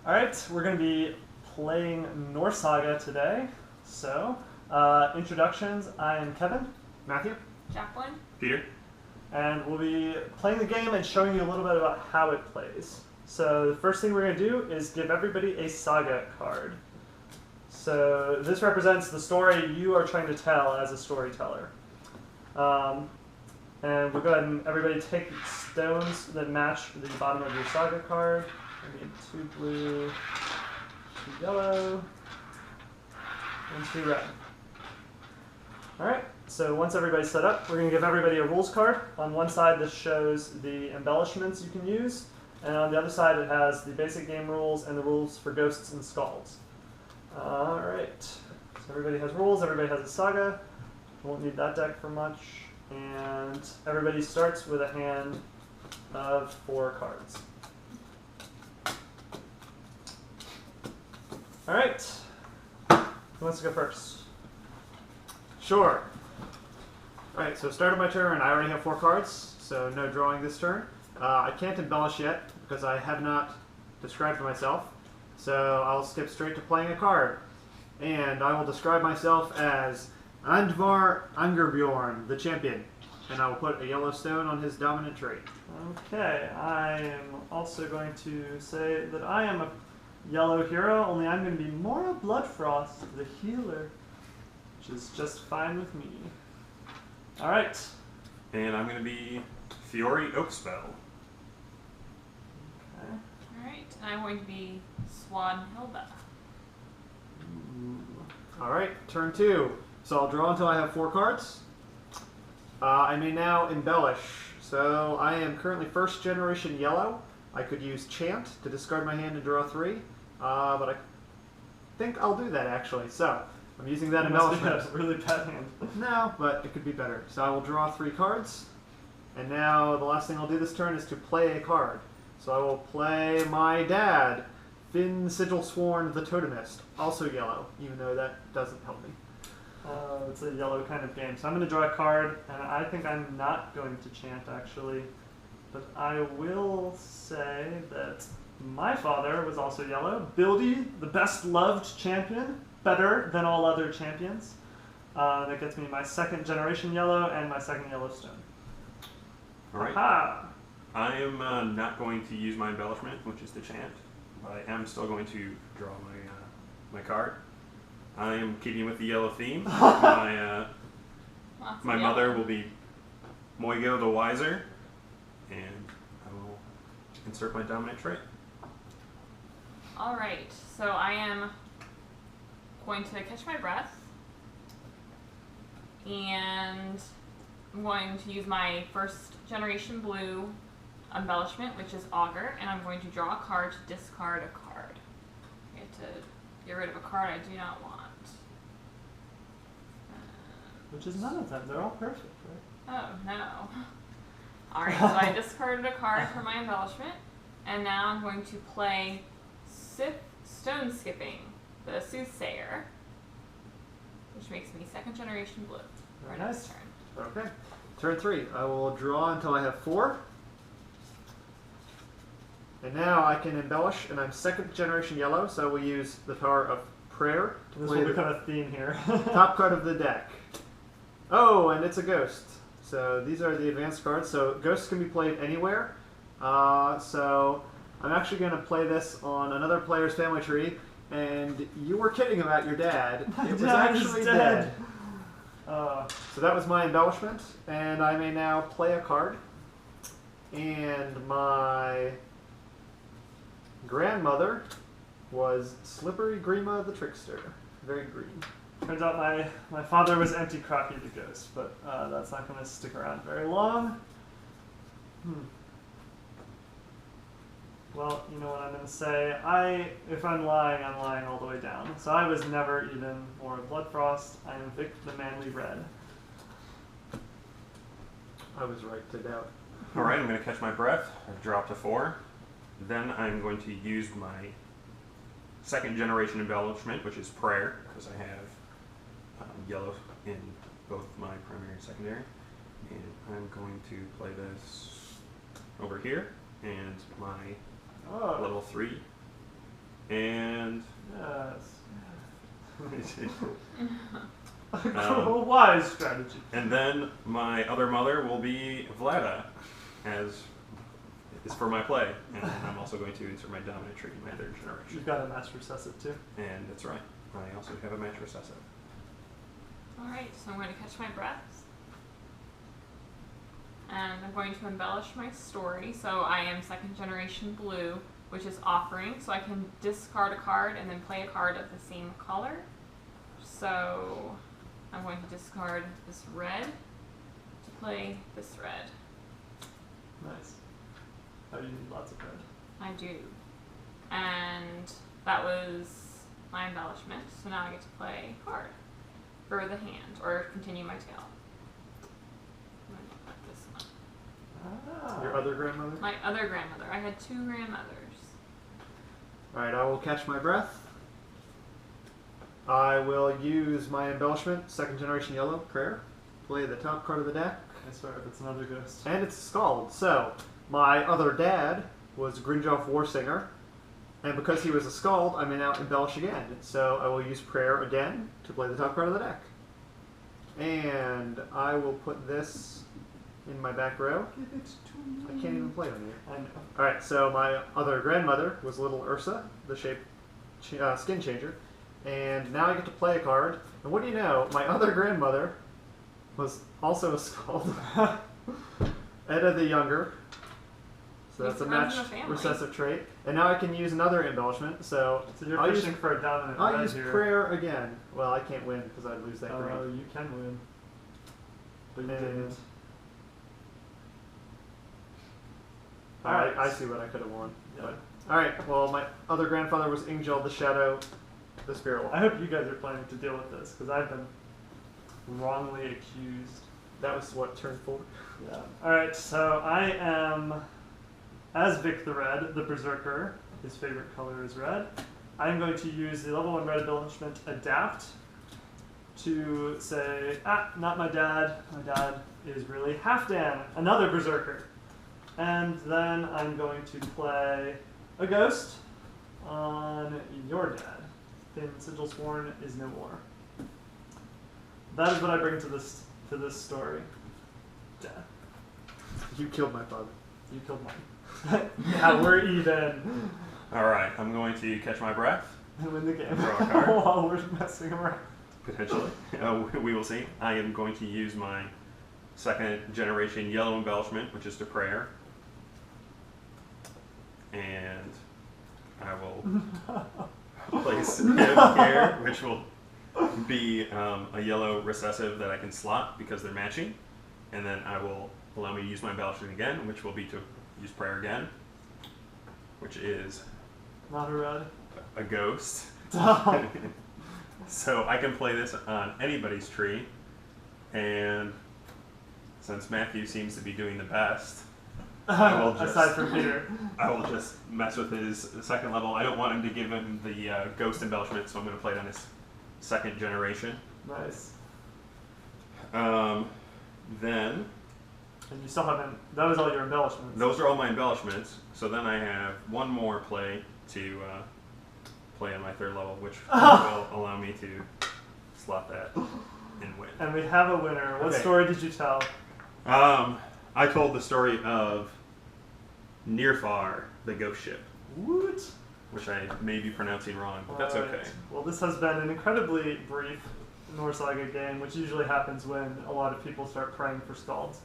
Alright, we're going to be playing Norsaga today. So, introductions, I am Kevin. Matthew. Jacqueline. Peter. And we'll be playing the game and showing you a little bit about how it plays. So the first thing we're going to do is give everybody a saga card. So this represents the story you are trying to tell as a storyteller. And we'll go ahead and everybody take stones that match the bottom of your saga card. We need 2 blue, 2 yellow, and 2 red. Alright, so once everybody's set up, we're going to give everybody a rules card. On one side this shows the embellishments you can use, and on the other side it has the basic game rules and the rules for ghosts and skulls. Alright, so everybody has rules, everybody has a saga. Won't need that deck for much. And everybody starts with a hand of 4 cards. Alright, who wants to go first? Sure. Alright, so start of my turn. I already have 4 cards, so no drawing this turn. I can't embellish yet because I have not described myself. So I'll skip straight to playing a card. And I will describe myself as Andvar Angerbjorn, the champion. And I will put a yellow stone on his dominant trait. Okay, I am also going to say that I am a yellow hero, only I'm going to be Mora Bloodfrost, the healer, which is just fine with me. Alright. And I'm going to be Fiori Oakspell. Okay. Alright, and I'm going to be Swan Hilda. Alright, turn 2. So I'll draw until I have 4 cards. I may now embellish. So I am currently first generation yellow. I could use Chant to discard my hand and draw 3. But I think I'll do that actually. So I'm using that embellishment. Must be a really bad hand. No, but it could be better. So I will draw 3 cards. And now the last thing I'll do this turn is to play a card. So I will play my dad, Finn Sigilsworn the Totemist, also yellow, even though that doesn't help me. It's a yellow kind of game. So I'm going to draw a card, and I think I'm not going to chant actually. But I will say that my father was also yellow. Bildy, the best loved champion, better than all other champions. That gets me my 2nd generation yellow and my 2nd yellow stone. Alright. Aha! I am not going to use my embellishment, which is the chant. But I am still going to draw my card. I am keeping with the yellow theme. My mother will be Moigo the Wiser. And I will insert my dominant trait. Alright, so I am going to catch my breath. And I'm going to use my 1st generation blue embellishment, which is Augur, and I'm going to draw a card to discard a card. I get to get rid of a card I do not want. Which is none of them. They're all perfect, right? Oh, no. Alright, so I discarded a card for my embellishment, and now I'm going to play Stone Skipping, the Soothsayer, which makes me 2nd generation blue for Very next nice. turn. Okay. Turn 3. I will draw until I have 4. And now I can embellish, and I'm 2nd generation yellow, so we'll use the power of prayer to This play will the become a theme here. top card of the deck. Oh, and it's a ghost. So these are the advanced cards. So ghosts can be played anywhere. So I'm actually going to play this on another player's family tree. And you were kidding about your dad. My It was dad is actually dead. dead. So that was my embellishment. And I may now play a card. And my grandmother was Slippery Grima the Trickster. Very green. Turns out my father was Empty Crocky the Ghost, but that's not going to stick around very long. Well, you know what I'm going to say. If I'm lying all the way down. So I was never even Mora Bloodfrost. I am Vic the Manly Red. I was right to doubt. Alright, I'm going to catch my breath. I've dropped a 4. Then I'm going to use my 2nd generation embellishment, which is Prayer, because I have yellow in both my primary and secondary. And I'm going to play this over here, and my level 3 And Yes. A wise strategy. and then my other mother will be Vlada, as is for my play. And I'm also going to insert my dominant tree in my third generation. You've got a match recessive too. And that's right. I also have a match recessive. Alright, so I'm going to catch my breath. And I'm going to embellish my story. So I am second generation blue, which is offering. So I can discard a card and then play a card of the same color. So I'm going to discard this red to play this red. Nice. Oh, you need lots of red. I do. And that was my embellishment. So now I get to play a card for the hand, or continue my tale. I'm going to put this one. Your other grandmother? My other grandmother. I had two grandmothers. Alright, I will catch my breath. I will use my embellishment, second generation yellow, prayer. Play the top card of the deck. I swear, if it's another ghost. And it's a Scald. So, my other dad was Grinjoff Warsinger. And because he was a Scald, I may now embellish again. So I will use prayer again to play the top card of the deck. And I will put this in my back row. Give it to me. I can't even play on here. I know. Alright, so my other grandmother was Little Ursa, the shape skin changer. And now I get to play a card. And what do you know? My other grandmother was also a Scald. Edda the Younger. So that's a Runs in matched the family. recessive trait. And now I can use another embellishment. So So you're I'll fishing use, for a dominant I'll red use here. prayer again. Well, I can't win because I'd lose that Oh, green. you can win. But you And- didn't. Alright, I see what I could have won. Yeah. Alright, well, my other grandfather was Ingel the Shadow, the Spirit I Wolf. hope you guys are planning to deal with this, because I've been wrongly accused. That was what, turn 4? Yeah. Alright, so I am, as Vic the Red, the Berserker. His favorite color is red. I'm going to use the level 1 red embellishment Adapt to say, not my dad. My dad is really Halfdan, another Berserker. And then I'm going to play a ghost on your dad. Thin Sigil Sworn is no more. That is what I bring to this story. Dad. You killed my father. You killed mine. Yeah, we're even. Alright, I'm going to catch my breath, And win the game. Draw a card. While we're messing around. potentially. We will see. I am going to use my second generation yellow embellishment, which is to prayer. And I will place him here, which will be a yellow recessive that I can slot because they're matching. And then I will allow me to use my embellishment again, which will be to use prayer again, which is Not a red. a ghost. Dumb. So I can play this on anybody's tree, and since Matthew seems to be doing the best, I will just, Aside from Peter. I will just mess with his second level. I don't want him to give him the ghost embellishment, so I'm going to play it on his second generation. Nice. Then, And you still haven't. That was all your embellishments. those are all my embellishments, so then I have one more play to play on my third level, which will allow me to slot that and win. And we have a winner. What Okay. story did you tell? I told the story of Nearfar, the ghost ship, Woot. which I may be pronouncing wrong, but that's Alright. okay. Well, this has been an incredibly brief Norsaga game, which usually happens when a lot of people start praying for scalds.